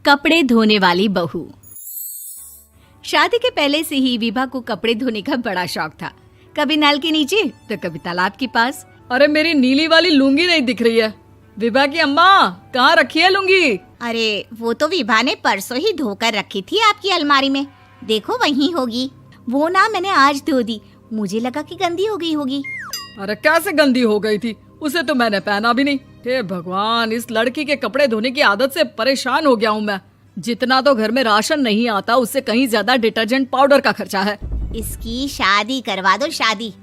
कपड़े धोने वाली बहू। शादी के पहले से ही विभा को कपड़े धोने का बड़ा शौक था। कभी नल के नीचे तो कभी तालाब के पास। अरे मेरी नीली वाली लुंगी नहीं दिख रही है। विभा की अम्मा, कहाँ रखी है लुंगी? अरे वो तो विभा ने परसों ही धोकर रखी थी आपकी अलमारी में, देखो वहीं होगी। वो ना मैंने आज धो दी, मुझे लगा कि गंदी हो गई होगी। अरे कैसे गंदी हो गई थी? उसे तो मैंने पहना भी नहीं। हे भगवान, इस लड़की के कपड़े धोने की आदत से परेशान हो गया हूँ मैं। जितना तो घर में राशन नहीं आता, उससे कहीं ज्यादा डिटर्जेंट पाउडर का खर्चा है। इसकी शादी करवा दो, शादी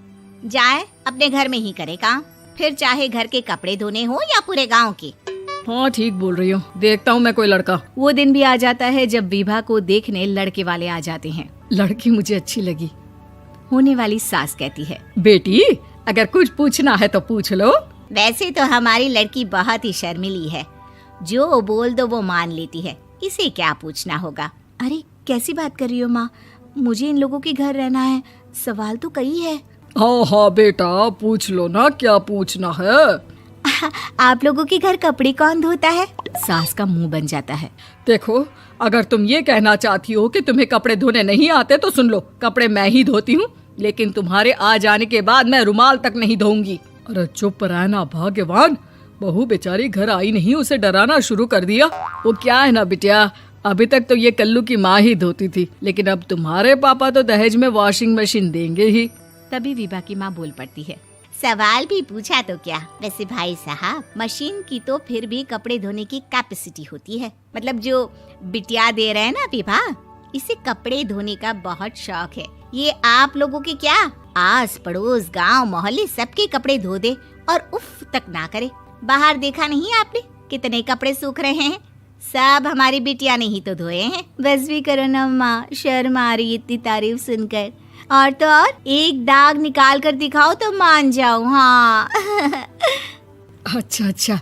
जाए अपने घर में ही करे काम, फिर चाहे घर के कपड़े धोने हो या पूरे गांव के। हाँ ठीक बोल रही हूँ, देखता हूँ मैं कोई लड़का। वो दिन भी आ जाता है जब विभा को देखने लड़के वाले आ जाते हैं। लड़की मुझे अच्छी लगी। होने वाली सास कहती है, बेटी अगर कुछ पूछना है तो पूछ लो। वैसे तो हमारी लड़की बहुत ही शर्मीली है, जो बोल दो वो मान लेती है, इसे क्या पूछना होगा। अरे कैसी बात कर रही हो माँ, मुझे इन लोगों के घर रहना है, सवाल तो कई है। हाँ हाँ बेटा, पूछ लो ना, क्या पूछना है। आप लोगों के घर कपड़े कौन धोता है? सास का मुंह बन जाता है। देखो, अगर तुम ये कहना चाहती हो कि तुम्हें कपड़े धोने नहीं आते तो सुन लो, कपड़े मैं ही धोती हूँ, लेकिन तुम्हारे आ जाने के बाद मैं रुमाल तक नहीं धोऊंगी। अरे चुप रहना भाग्यवान, बहू बेचारी घर आई नहीं, उसे डराना शुरू कर दिया। वो क्या है ना बिटिया, अभी तक तो ये कल्लू की माँ ही धोती थी, लेकिन अब तुम्हारे पापा तो दहेज में वॉशिंग मशीन देंगे ही। तभी विभा की माँ बोल पड़ती है, सवाल भी पूछा तो क्या। वैसे भाई साहब, मशीन की तो फिर भी कपड़े धोने की कैपेसिटी होती है, मतलब जो बिटिया दे रहे हैं ना विभा, इसे कपड़े धोने का बहुत शौक है। ये आप लोगों के क्या, आस पड़ोस गांव मोहल्ले सबके कपड़े धो दे और उफ तक ना करे। बाहर देखा नहीं आपने कितने कपड़े सूख रहे हैं, सब हमारी बिटिया ने ही तो धोए हैं। बस भी करो ना माँ, शर्म आ रही इतनी तारीफ सुनकर। और तो और एक दाग निकाल कर दिखाओ तो मान जाऊं। हाँ अच्छा,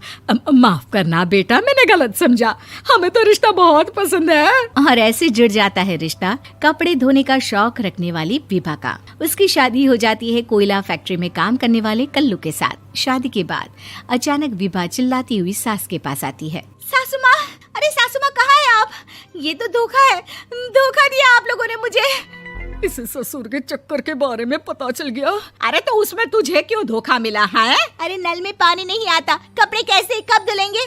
माफ करना बेटा, मैंने गलत समझा। हमें तो रिश्ता बहुत पसंद है। और ऐसे जुड़ जाता है रिश्ता कपड़े धोने का शौक रखने वाली विभा का। उसकी शादी हो जाती है कोयला फैक्ट्री में काम करने वाले कल्लू के साथ। शादी के बाद अचानक विभा चिल्लाती हुई सास के पास आती है। सासू माँ, अरे सासू माँ कहाँ है आप? ये तो धोखा है, धोखा दिया आप लोगों ने मुझे। इसे ससुर के चक्कर के बारे में पता चल गया। अरे तो उसमें तुझे क्यों धोखा मिला है? अरे नल में पानी नहीं आता, कपड़े कैसे कब धुलेंगे?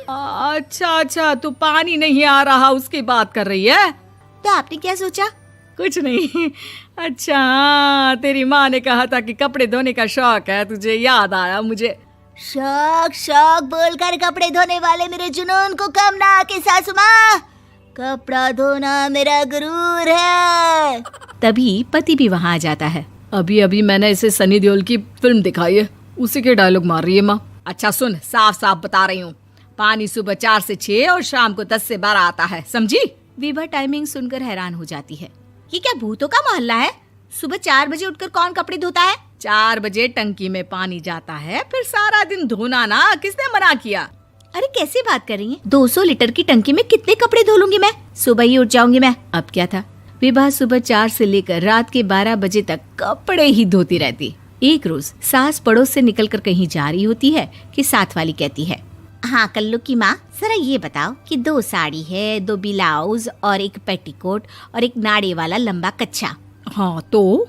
अच्छा, तू पानी नहीं आ रहा उसकी बात कर रही है। तो आपने क्या सोचा? कुछ नहीं। अच्छा, तेरी माँ ने कहा था कि कपड़े धोने का शौक है तुझे, याद आया मुझे। शौक बोलकर कपड़े धोने वाले मेरे जुनून को कम ना आके सासू माँ, कपड़ा धोना मेरा गुरूर है। तभी पति भी वहाँ आ जाता है। अभी मैंने इसे सनी देओल की फिल्म दिखाई है, उसी के डायलॉग मार रही है माँ। अच्छा सुन, साफ बता रही हूँ, पानी सुबह 4 से 6 और शाम को 10 से 12 आता है, समझी? विभा टाइमिंग सुनकर हैरान हो जाती है। ये क्या भूतों का मोहल्ला है? सुबह 4 बजे उठकर कौन कपड़े धोता है? 4 बजे टंकी में पानी जाता है, फिर सारा दिन धोना ना, किसने मना किया? अरे कैसी बात कर रही हैं? 200 लीटर की टंकी में कितने कपड़े धो लूंगी मैं, सुबह ही उठ जाऊंगी मैं। अब क्या था, विभा सुबह 4 से लेकर रात के 12 बजे तक कपड़े ही धोती रहती। एक रोज सास पड़ोस से निकलकर कहीं जा रही होती है कि साथ वाली कहती है, हाँ कल्लू की माँ, जरा ये बताओ कि 2 साड़ी है, 2 ब्लाउज और एक पेटीकोट और एक नाड़े वाला लंबा कच्छा। हाँ तो?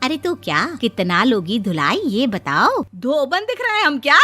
अरे तो क्या, कितना लोगी धुलाई ये बताओ। धोबन दिख रहे हैं हम क्या?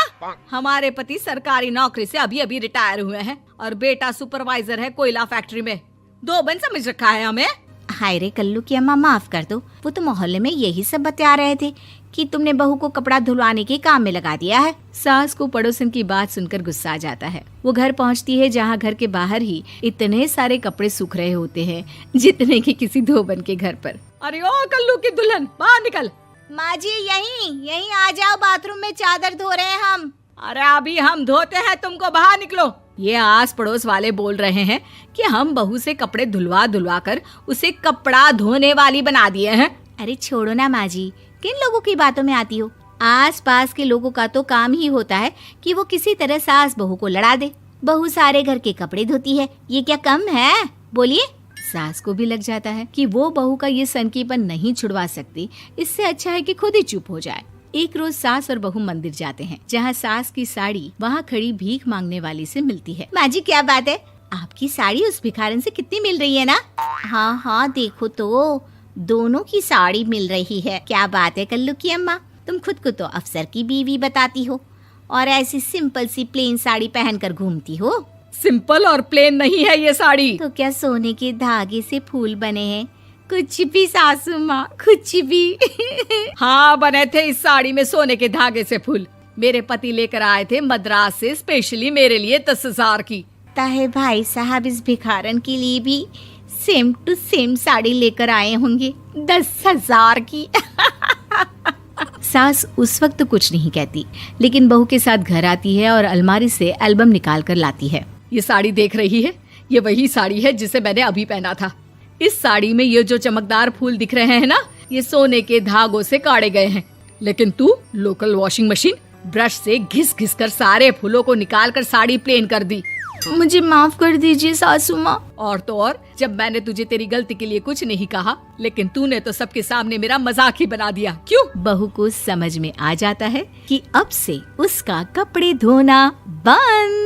हमारे पति सरकारी नौकरी से अभी रिटायर हुए हैं और बेटा सुपरवाइजर है कोयला फैक्ट्री में। धोबन समझ रखा है हमें। हाय रे कल्लू की अम्मा, माफ कर दो, वो तो मोहल्ले में यही सब बता रहे थे कि तुमने बहू को कपड़ा धुलवाने के काम में लगा दिया है। सास को पड़ोसन की बात सुनकर गुस्सा आ जाता है। वो घर पहुंचती है जहां घर के बाहर ही इतने सारे कपड़े सूख रहे होते हैं जितने कि किसी धोबन के घर पर। अरे ओ कल्लू की दुल्हन, बाहर निकल। माँ जी यहीं आ जाओ, बाथरूम में चादर धो रहे हैं हम। अरे अभी हम धोते हैं, तुमको बाहर निकलो। ये आस पड़ोस वाले बोल रहे हैं कि हम बहू से कपड़े धुलवा कर उसे कपड़ा धोने वाली बना दिए हैं। अरे छोड़ो ना माँ जी, किन लोगों की बातों में आती हो? आस पास के लोगों का तो काम ही होता है कि वो किसी तरह सास बहू को लड़ा दे। बहू सारे घर के कपड़े धोती है, ये क्या कम है? बोलिए। सास को भी लग जाता है कि वो बहू का ये सनकीपन नहीं छुड़वा सकती, इससे अच्छा है कि खुद ही चुप हो जाए। एक रोज सास और बहू मंदिर जाते हैं, जहाँ सास की साड़ी वहाँ खड़ी भीख मांगने वाली से मिलती है। माँ जी क्या बात है, आपकी साड़ी उस भिखारन से कितनी मिल रही है ना? हाँ हाँ देखो तो, दोनों की साड़ी मिल रही है। क्या बात है कल्लू की अम्मा, तुम खुद को तो अफसर की बीवी बताती हो और ऐसी सिंपल सी प्लेन साड़ी पहनकर घूमती हो। सिंपल और प्लेन नहीं है ये साड़ी। तो क्या सोने के धागे से फूल बने हैं? कुछ भी सासू माँ, कुछ भी। हाँ बने थे इस साड़ी में सोने के धागे से फूल। मेरे पति लेकर आए थे मद्रास से स्पेशली मेरे लिए 10,000 की। ताहे भाई साहब इस भिखारन के लिए भी सेम टू सेम साड़ी लेकर आए होंगे 10,000 की। सास उस वक्त तो कुछ नहीं कहती, लेकिन बहू के साथ घर आती है और अलमारी से एल्बम निकाल कर लाती है। ये साड़ी देख रही है, ये वही साड़ी है जिसे मैंने अभी पहना था। इस साड़ी में ये जो चमकदार फूल दिख रहे हैं ना, ये सोने के धागों से काढ़े गए हैं। लेकिन तू लोकल वॉशिंग मशीन ब्रश से घिस घिस कर सारे फूलों को निकाल कर साड़ी प्लेन कर दी। मुझे माफ कर दीजिए सासू माँ। और तो और, जब मैंने तुझे तेरी गलती के लिए कुछ नहीं कहा, लेकिन तूने तो सबके सामने मेरा मजाक ही बना दिया। क्यों? बहू को समझ में आ जाता है कि अब से उसका कपड़े धोना बंद।